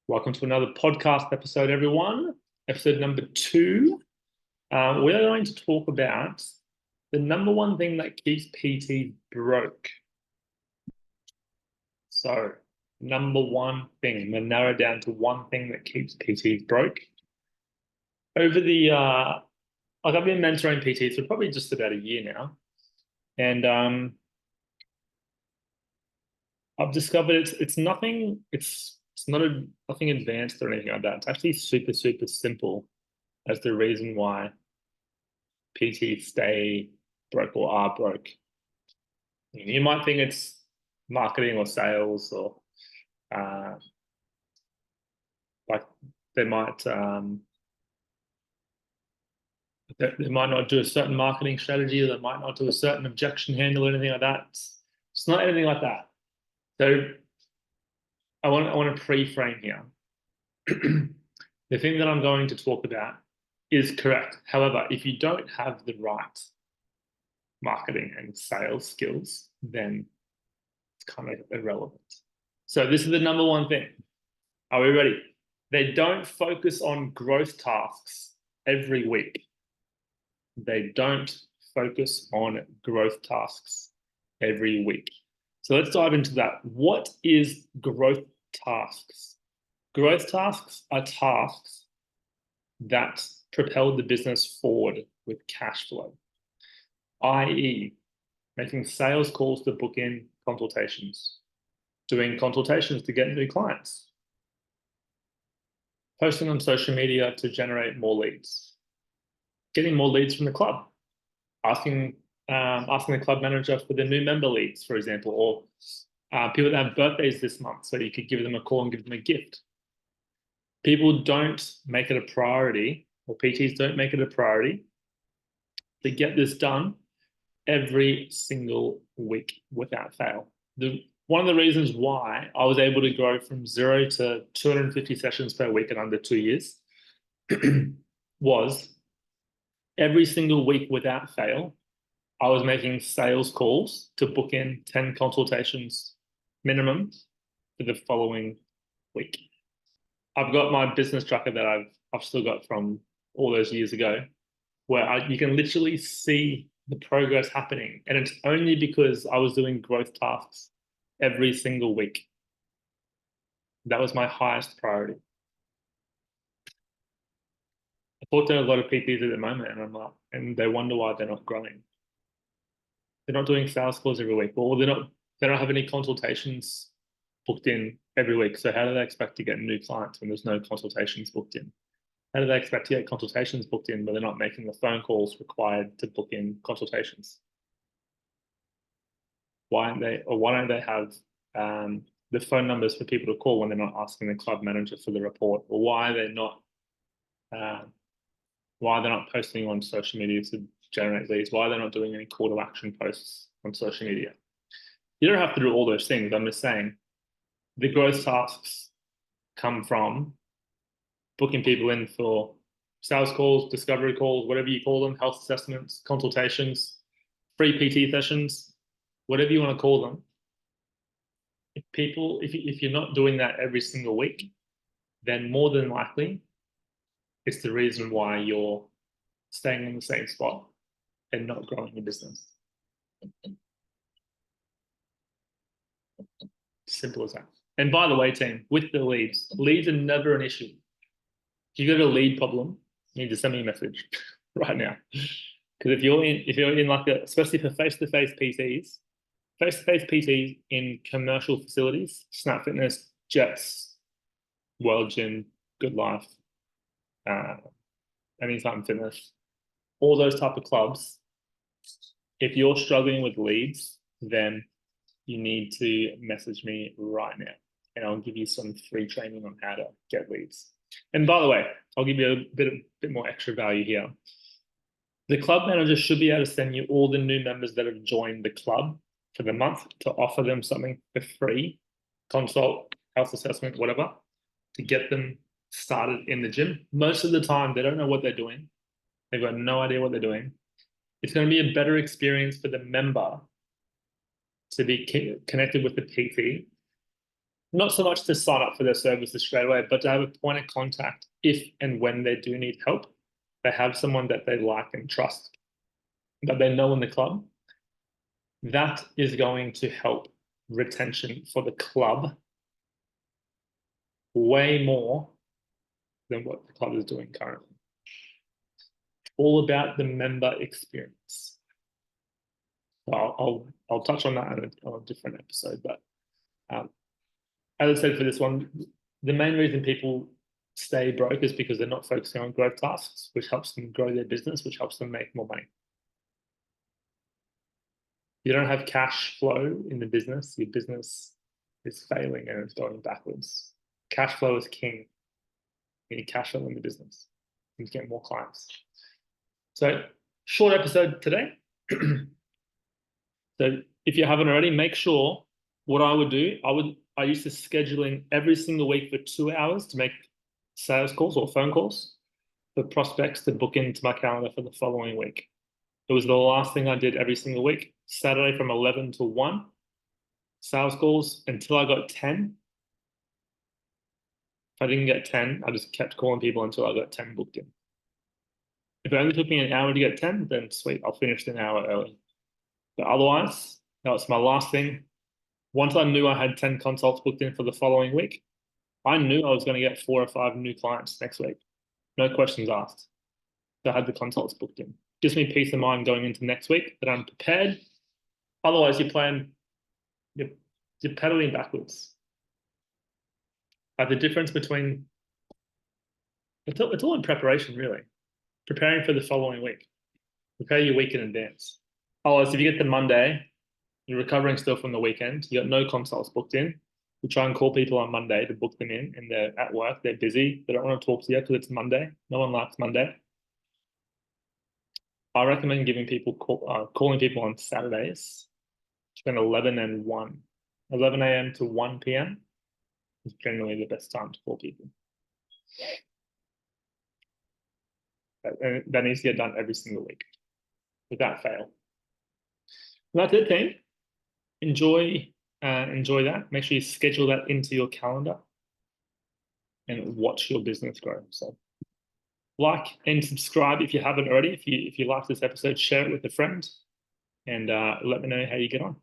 Welcome to another podcast episode, everyone. Episode number 2. We're going to talk about the number one thing that keeps PT broke. So, number one thing, I'm going to narrow down to one thing that keeps PTs broke. Over the, I've been mentoring PTs for probably just about a year now. And I've discovered it's nothing, it's not nothing advanced or anything like that. It's actually super, super simple as the reason why PTs stay broke or are broke. You might think it's marketing or sales or like they might not do a certain marketing strategy, or they might not do a certain objection handle or anything like that. It's not anything like that. So I want to pre-frame here. The thing that I'm going to talk about is correct. However, if you don't have the right marketing and sales skills, then it's kind of irrelevant. So this is the number one thing. Are we ready? They don't focus on growth tasks every week. They don't focus on growth tasks every week. So let's dive into that. What is growth tasks? Growth tasks are tasks that propel the business forward with cash flow, i.e., making sales calls to book in consultations, doing consultations to get new clients, posting on social media to generate more leads, getting more leads from the club, asking the club manager for the new member leads, for example, or people that have birthdays this month, so you could give them a call and give them a gift. People don't make it a priority, or PTs don't make it a priority to get this done every single week without fail. One of the reasons why I was able to grow from 0 to 250 sessions per week in under 2 years was every single week without fail, I was making sales calls to book in 10 consultations minimum for the following week. I've got my business tracker that I've still got from all those years ago, where you can literally see the progress happening. And it's only because I was doing growth tasks every single week. That was my highest priority. I talk to a lot of PTs at the moment, and they wonder why they're not growing. They're not doing sales calls every week, or they don't have any consultations booked in every week. So how do they expect to get new clients when there's no consultations booked in? How do they expect to get consultations booked in, but they're not making the phone calls required to book in consultations? Why don't they have the phone numbers for people to call when they're not asking the club manager for the report? Or why are they not posting on social media to generate leads? Why are they not doing any call to action posts on social media? You don't have to do all those things. I'm just saying the growth tasks come from booking people in for sales calls, discovery calls, whatever you call them, health assessments, consultations, free PT sessions, whatever you want to call them. If you're not doing that every single week, then more than likely it's the reason why you're staying in the same spot and not growing your business. Simple as that. And by the way, team, with the leads are never an issue. If you've got a lead problem, you need to send me a message right now. Because if you're in like especially for face-to-face PTs in commercial facilities, Snap Fitness, Jets, World Gym, Good Life, Anytime Fitness, all those type of clubs, if you're struggling with leads, then you need to message me right now, and I'll give you some free training on how to get leads. And by the way, I'll give you a bit more extra value here. The club manager should be able to send you all the new members that have joined the club for the month to offer them something for free, consult, health assessment, whatever, to get them started in the gym. Most of the time, they don't know what they're doing. They've got no idea what they're doing. It's going to be a better experience for the member to be connected with the PT Not so much to sign up for their services straight away, but to have a point of contact if and when they do need help. They have someone that they like and trust, that they know in the club. That is going to help retention for the club way more than what the club is doing currently. All about the member experience. I'll touch on that on a different episode, but as I said for this one, the main reason people stay broke is because they're not focusing on growth tasks, which helps them grow their business, which helps them make more money. You don't have cash flow in the business, your business is failing and it's going backwards. Cash flow is king. You need cash flow in the business. You need to get more clients. So, short episode today. So, if you haven't already, make sure what I would do, I used to scheduling every single week for 2 hours to make sales calls or phone calls for prospects to book into my calendar for the following week. It was the last thing I did every single week. Saturday from 11 to 1, sales calls until I got 10. If I didn't get 10, I just kept calling people until I got 10 booked in. If it only took me an hour to get 10, then sweet, I'll finish an hour early. But otherwise, that was my last thing. Once I knew I had 10 consults booked in for the following week, I knew I was going to get 4 or 5 new clients next week. No questions asked. So I had the consults booked in. Gives me peace of mind going into next week that I'm prepared. Otherwise, you're pedaling backwards. The difference between it's all in preparation, really. Preparing for the following week. Prepare your week in advance. Otherwise, if you get the Monday, you're recovering still from the weekend, you got no consults booked in. You try and call people on Monday to book them in, and they're at work, they're busy, they don't want to talk to you because it's Monday. No one likes Monday. I recommend giving people calling people on Saturdays between 11 and 1. 11 a.m. to 1 p.m. is generally the best time to call people. And that needs to get done every single week without fail. And that's it, team. Enjoy that. Make sure you schedule that into your calendar and watch your business grow. So like and subscribe if you haven't already. If you like this episode, share it with a friend and let me know how you get on.